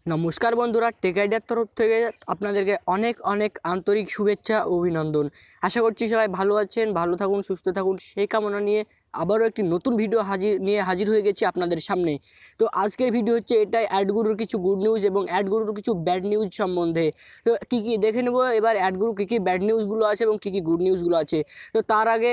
নমস্কার বন্ধুরা, টেক আইডিয়ার তরফ থেকে আপনাদেরকে অনেক অনেক আন্তরিক শুভেচ্ছা ও অভিনন্দন। আশা করছি সবাই ভালো আছেন, ভালো থাকুন, সুস্থ থাকুন সেই কামনা নিয়ে আবারও একটি নতুন ভিডিও হাজির হয়ে গেছি আপনাদের সামনে। তো আজকের ভিডিও হচ্ছে এটাই অ্যাডগুরুর কিছু গুড নিউজ এবং অ্যাডগুরুর কিছু ব্যাড নিউজ সম্বন্ধে। তো কী দেখে নেব এবার অ্যাডগুরু কী ব্যাড নিউজগুলো আছে এবং কী গুড নিউজগুলো আছে। তো তার আগে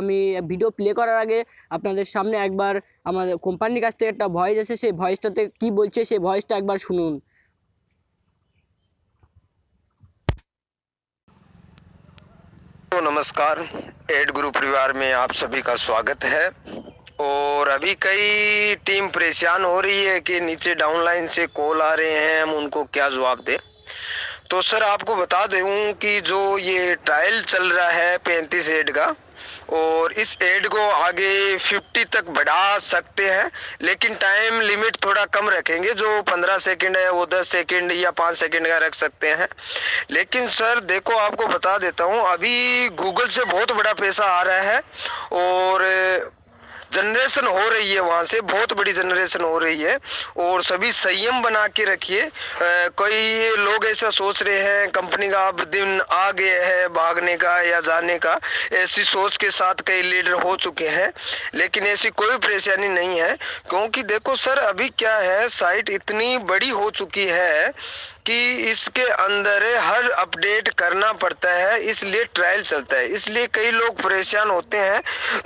আমি ভিডিও প্লে করার আগে আপনাদের সামনে একবার আমাদের কোম্পানির কাছ থেকে একটা ভয়েস আছে, সেই ভয়েসটাতে কি বলছে সেই ভয়েসটা একবার শুনুন। तो नमस्कार, एड गुरु परिवार में आप सभी का स्वागत है। और अभी कई टीम परेशान हो रही है कि नीचे डाउनलाइन से कॉल आ रहे हैं, हम उनको क्या जवाब दें। तो सर आपको बता दूं कि जो ये ट्रायल चल रहा है 35 एड का, और इस एड को आगे 50 तक बढ़ा सकते हैं, लेकिन टाइम लिमिट थोड़ा कम रखेंगे। जो 15 सेकंड है वो 10 सेकंड या 5 सेकंड का रख सकते हैं। लेकिन सर देखो, आपको बता देता हूँ, अभी गूगल से बहुत बड़ा पैसा आ रहा है और जनरेशन हो रही है, वहाँ से बहुत बड़ी जनरेशन हो रही है। और सभी संयम बना के रखिए। कई लोग ऐसा सोच रहे हैं कंपनी का अब दिन आ गया है भागने का या जाने का, ऐसी सोच के साथ कई लीडर हो चुके हैं, लेकिन ऐसी कोई परेशानी नहीं है। क्योंकि देखो सर, अभी क्या है, साइट इतनी बड़ी हो चुकी है कि इसके अंदर हर अपडेट करना पड़ता है, इसलिए ट्रायल चलता है, इसलिए कई लोग परेशान होते हैं।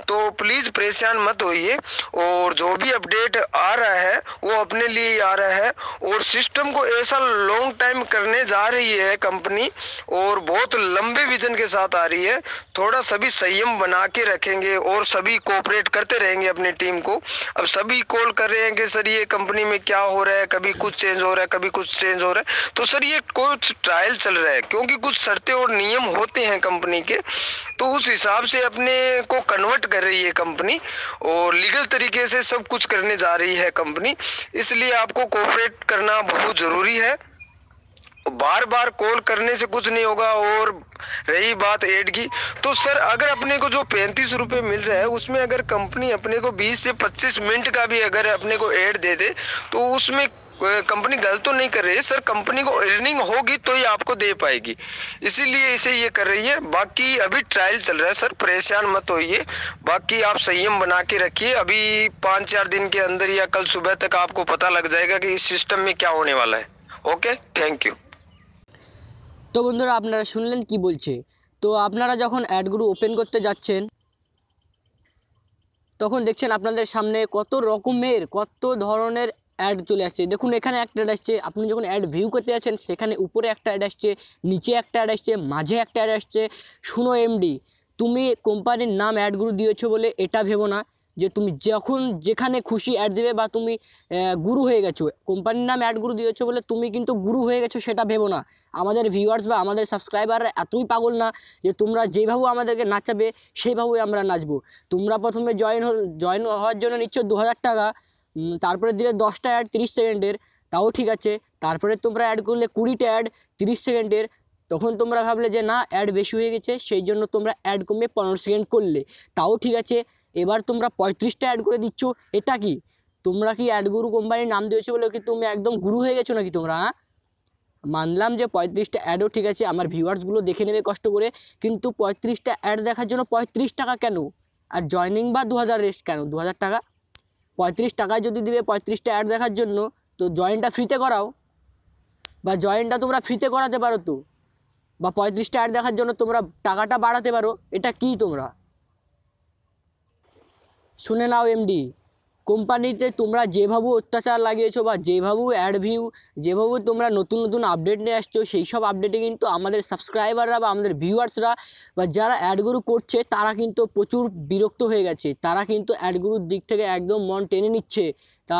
तो प्लीज परेशान मत होइए, और जो भी अपडेट आ रहा है वो अपने लिए आ रहा है। और सिस्टम को ऐसा लॉन्ग टाइम करने जा रही है कंपनी, और बहुत लंबे विजन के साथ आ रही है। थोड़ा सभी संयम बना के रखेंगे और सभी कोऑपरेट करते रहेंगे अपनी टीम को। अब सभी कॉल कर रहे हैं कि सर ये कंपनी में क्या हो रहा है, कभी कुछ चेंज हो रहा है, कभी कुछ चेंज हो रहा है। तो सर ये कुछ ट्रायल चल रहा है, क्योंकि कुछ शर्तें और नियम होते हैं कंपनी के, तो उस हिसाब से अपने को कन्वर्ट कर रही है कंपनी, और लीगल तरीके से सब कुछ करने जा रही है कंपनी। इसलिए आपको कोऑपरेट करना बहुत जरूरी है। बार बार कॉल करने से कुछ नहीं होगा। और रही बात एड की, तो सर अगर अपने को जो 35 रुपए मिल रहा है, उसमें अगर कंपनी अपने को 20 से 25 मिनट का भी अगर अपने को एड दे दे, तो उसमें कंपनी गलत तो नहीं कर रही है सर। कंपनी को अर्निंग होगी तो ही आपको दे पाएगी, इसीलिए इसे ये कर रही है। बाकी अभी ट्रायल चल रहा है सर, परेशान मत होइए। बाकी आप संयम बना के रखिए। अभी 5-4 दिन के अंदर या कल सुबह तक आपको पता लग जाएगा कि इस सिस्टम में क्या होने वाला है। Okay, thank you. তো বন্ধুরা, আপনারা শুনলেন কি বলছে। তো আপনারা যখন অ্যাডগুরু ওপেন করতে যাচ্ছেন তখন দেখছেন আপনাদের সামনে কত রকমের কত ধরনের অ্যাড চলে আসছে। দেখুন এখানে একটা অ্যাড আসছে, আপনি যখন অ্যাড ভিউ করতে যাচ্ছেন সেখানে উপরে একটা অ্যাড আসছে, নিচে একটা অ্যাড আসছে, মাঝে একটা অ্যাড আসছে। শুনো এমডি, তুমি কোম্পানির নাম অ্যাডগুরু দিয়েছো বলে এটা ভেবো না যে তুমি যখন যেখানে খুশি অ্যাড দেবে বা তুমি গুরু হয়ে গেছো। কোম্পানির নাম অ্যাডগুরু দিয়েছো বলে তুমি কিন্তু গুরু হয়ে গেছো সেটা ভেবো না। আমাদের ভিউয়ার্স বা আমাদের সাবস্ক্রাইবাররা এতই পাগল না যে তোমরা যেভাবে আমাদেরকে নাচাবে সেইভাবেই আমরা নাচবো। তোমরা প্রথমে জয়েন হওয়ার জন্য নিচ্ছ 2000 টাকা, তারপরে দিলে 10টা অ্যাড 30 সেকেন্ডের, তাও ঠিক আছে। তারপরে তোমরা অ্যাড করলে 20টা অ্যাড 30 সেকেন্ডের, তখন তোমরা ভাবলে যে না অ্যাড বেশি হয়ে গেছে, সেই জন্য তোমরা অ্যাড কমে 15 সেকেন্ড করলে, তাও ঠিক আছে। এবার তোমরা 35টা অ্যাড করে দিচ্ছ, এটা কি তোমরা কি অ্যাডগুরু কোম্পানির নাম দিয়েছো বলে কি তুমি একদম গুরু হয়ে গেছো নাকি তোমরা? মানলাম যে 35টা অ্যাডও ঠিক আছে, আমার ভিউয়ার্সগুলো দেখে নেবে কষ্ট করে, কিন্তু 35টা অ্যাড দেখার জন্য 35 টাকা কেন? আর জয়নিং বা 2000 রেস্ট কেন? 2000 টাকা 35 টাকায় যদি দিবে 35টা অ্যাড দেখার জন্য, তো জয়েনটা ফ্রিতে করাও, বা জয়েনটা তোমরা ফ্রিতে করাতে পারো তো, বা 35টা অ্যাড দেখার জন্য তোমরা টাকাটা বাড়াতে পারো। এটা কি তোমরা শুনে নাও এমডি, কোম্পানিতে তোমরা যেভাবে অত্যাচার লাগিয়েছো বা যেভাবে অ্যাড ভিউ, যেভাবে তোমরা নতুন নতুন আপডেট নিয়ে আসছো, সেই সব আপডেটে কিন্তু আমাদের সাবস্ক্রাইবাররা বা আমাদের ভিউয়ার্সরা বা যারা অ্যাডগুরু করছে তারা কিন্তু প্রচুর বিরক্ত হয়ে গেছে। তারা কিন্তু অ্যাডগুরুর দিক থেকে একদম মন টেনে নিচ্ছে। তা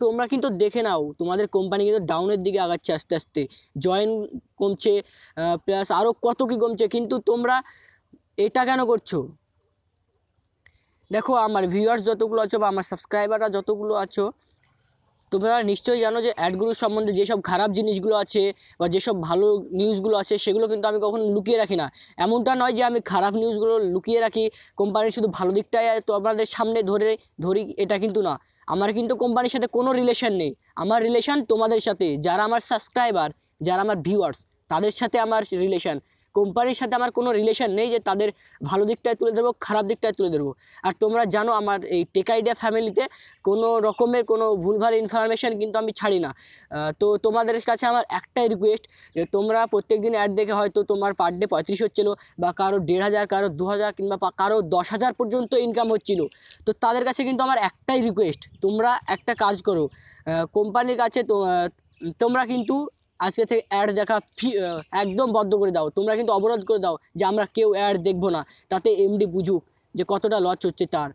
তোমরা কিন্তু দেখে নাও, তোমাদের কোম্পানি কিন্তু ডাউনের দিকে আগাচ্ছে আস্তে আস্তে, জয়েন কমছে, প্লাস আরও কত কী কমছে, কিন্তু তোমরা এটা কেন করছো? দেখো আমার ভিউয়ার্স যতগুলো আছো বা আমার সাবস্ক্রাইবাররা যতগুলো আছো, তোমরা নিশ্চয়ই জানো যে অ্যাডগুরু সম্বন্ধে যেসব খারাপ জিনিসগুলো আছে বা যেসব ভালো নিউজগুলো আছে সেগুলো কিন্তু আমি কখনো লুকিয়ে রাখি না। এমনটা নয় যে আমি খারাপ নিউজগুলো লুকিয়ে রাখি, কোম্পানির শুধু ভালো দিকটাই তো আপনাদের সামনে ধরি, এটা কিন্তু না। আমার কিন্তু কোম্পানির সাথে কোনো রিলেশন নেই। আমার রিলেশন তোমাদের সাথে, যারা আমার সাবস্ক্রাইবার, যারা আমার ভিউয়ার্স, তাদের সাথে আমার রিলেশন। কোম্পানির সাথে আমার কোনো রিলেশন নেই যে তাদের ভালো দিকটায় তুলে ধরবো, খারাপ দিকটায় তুলে ধরবো। আর তোমরা জানো আমার এই টেক আইডিয়া ফ্যামিলিতে কোনো রকমের কোনো ভুলভাল ইনফরমেশান কিন্তু আমি ছাড়ি না। তো তোমাদের কাছে আমার একটাই রিকোয়েস্ট যে তোমরা প্রত্যেক দিন অ্যাড দেখে হয়তো তোমার পার ডে 35 হচ্ছিলো, বা কারো 1500, কারো 2000, কিংবা কারো 10,000 পর্যন্ত ইনকাম হচ্ছিল। তো তাদের কাছে কিন্তু আমার একটাই রিকোয়েস্ট, তোমরা একটা কাজ করো, কোম্পানির কাছে তোমরা কিন্তু আজকে থেকে অ্যাড দেখা একদম বন্ধ করে দাও। তোমরা কিন্তু অবরোধ করে দাও যে আমরা কেউ অ্যাড দেখবো না, তাতে এমডি বুঝুক যে কতটা লস হচ্ছে তার।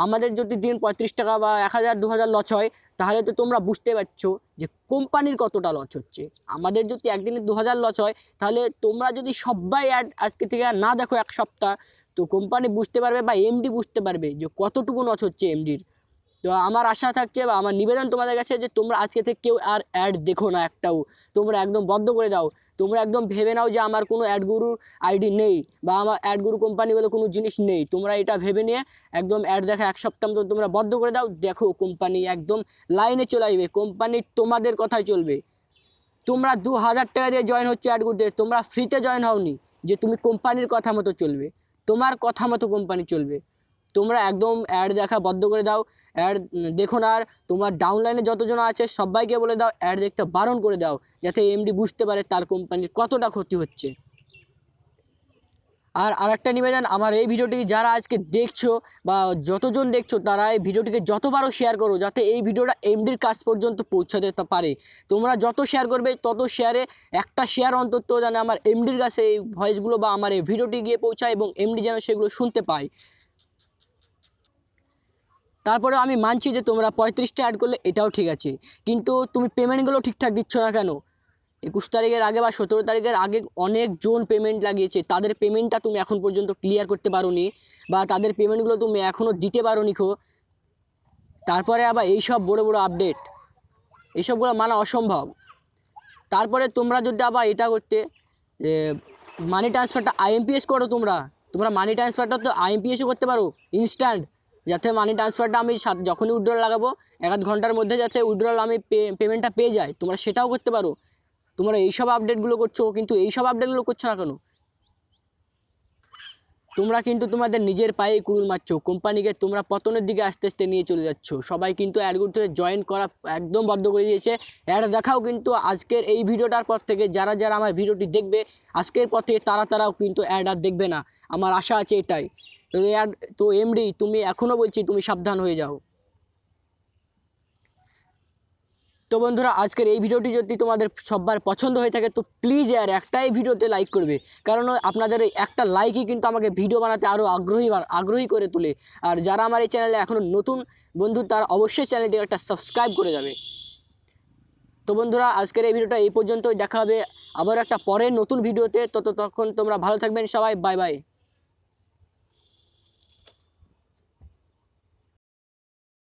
আমাদের যদি দিন 35 টাকা বা 1000, 2000 লস হয়, তাহলে তো তোমরা বুঝতে পারছো যে কোম্পানির কতটা লস হচ্ছে। আমাদের যদি একদিনে 2000 লস হয়, তাহলে তোমরা যদি সবাই অ্যাড আজকে থেকে না দেখো এক সপ্তাহ, তো কোম্পানি বুঝতে পারবে বা এমডি বুঝতে পারবে যে কতটুকু লস হচ্ছে এমডির। তো আমার আশা থাকছে বা আমার নিবেদন তোমাদের কাছে যে তোমরা আজকে থেকে কেউ আর অ্যাড দেখো না একটাও, তোমরা একদম বন্ধ করে দাও। তোমরা একদম ভেবে নাও যে আমার কোনো অ্যাডগুরুর আইডি নেই বা আমার অ্যাডগুরু কোম্পানি বলে কোনো জিনিস নেই। তোমরা এটা ভেবে নিয়ে একদম অ্যাড দেখা এক সপ্তাহ মতো তোমরা বন্ধ করে দাও। দেখো কোম্পানি একদম লাইনে চলে আসবে, কোম্পানি তোমাদের কথাই চলবে। তোমরা 2000 টাকা দিয়ে জয়েন হচ্ছে অ্যাড করতে, তোমরা ফ্রিতে জয়েন হওনি যে তুমি কোম্পানির কথা মতো চলবে, তোমার কথা মতো কোম্পানি চলবে। তোমরা একদম অ্যাড দেখা বন্ধ করে দাও, অ্যাড দেখো না। আর তোমার ডাউনলাইনে যতজন আছে সবাইকে বলে দাও অ্যাড দেখতে বারণ করে দাও, যাতে এমডি বুঝতে পারে তার কোম্পানির কতটা ক্ষতি হচ্ছে। আর আরেকটা নিবেদন, আমার এই ভিডিওটি যারা আজকে দেখছো বা যতজন দেখছো, তারা এই ভিডিওটিকে যতবারও শেয়ার করো, যাতে এই ভিডিওটা এমডির কাছ পর্যন্ত পৌঁছাতে পারে। তোমরা যত শেয়ার করবে, তত শেয়ারে একটা শেয়ার অন্তত যেন আমার এমডির কাছে এই ভয়েসগুলো বা আমার এই ভিডিওটি গিয়ে পৌঁছায় এবং এমডি যেন সেগুলো শুনতে পায়। তারপরে আমি মানছি যে তোমরা 35টা অ্যাড করলে এটাও ঠিক আছে, কিন্তু তুমি পেমেন্টগুলো ঠিকঠাক দিচ্ছ না কেন? 21 তারিখের আগে বা 17 তারিখের আগে অনেকজন পেমেন্ট লাগিয়েছে, তাদের পেমেন্টটা তুমি এখন পর্যন্ত ক্লিয়ার করতে পারোনি, বা তাদের পেমেন্টগুলো তুমি এখনও দিতে পারোনি। তারপরে আবার এইসব বড় বড় আপডেট, এইসবগুলো মানা অসম্ভব। তারপরে তোমরা যদি আবার এটা করতে যে মানি ট্রান্সফারটা আইএমপিএস করো, তোমরা মানি ট্রান্সফারটা তো আইএমপিএসও করতে পারো ইনস্ট্যান্ট, যাতে মানি ট্রান্সফারটা আমি যখনই উইথড্রল লাগাবো 1 ঘন্টার মধ্যে যাতে উইথড্রল আমি পেমেন্টটা পেয়ে যাই, তোমরা সেটাও করতে পারো। তোমরা এইসব আপডেটগুলো করছো, কিন্তু এইসব আপডেটগুলো করছো না কেন? তোমরা কিন্তু তোমাদের নিজের পায়ে কুড়ুল মারছো, কোম্পানিকে তোমরা পতনের দিকে আস্তে আস্তে নিয়ে চলে যাচ্ছ। সবাই কিন্তু অ্যাডগুলো থেকে জয়েন করা একদম বন্ধ করে দিয়েছে। অ্যাড দেখাও কিন্তু আজকের এই ভিডিওটার পর থেকে যারা যারা আমার ভিডিওটি দেখবে আজকের পর থেকে তারাও কিন্তু অ্যাড আর দেখবে না, আমার আশা আছে এটাই। তো এমডি তুমি এখনও বলছি তুমি সাবধান হয়ে যাও। তো বন্ধুরা, আজকের এই ভিডিওটি যদি তোমাদের সবার পছন্দ হয়ে থাকে, তো প্লিজ আর একটাই ভিডিওতে লাইক করবে, কারণ আপনাদের এই একটা লাইকই কিন্তু আমাকে ভিডিও বানাতে আরও আগ্রহী করে তোলে। আর যারা আমার এই চ্যানেলে এখনও নতুন বন্ধু, তারা অবশ্যই চ্যানেলটি একটা সাবস্ক্রাইব করে যাবে। তো বন্ধুরা, আজকের এই ভিডিওটা এই পর্যন্তই, দেখা হবে আবার একটা পরের নতুন ভিডিওতে। ততক্ষণ তোমরা ভালো থাকবেন সবাই, বাই বাই।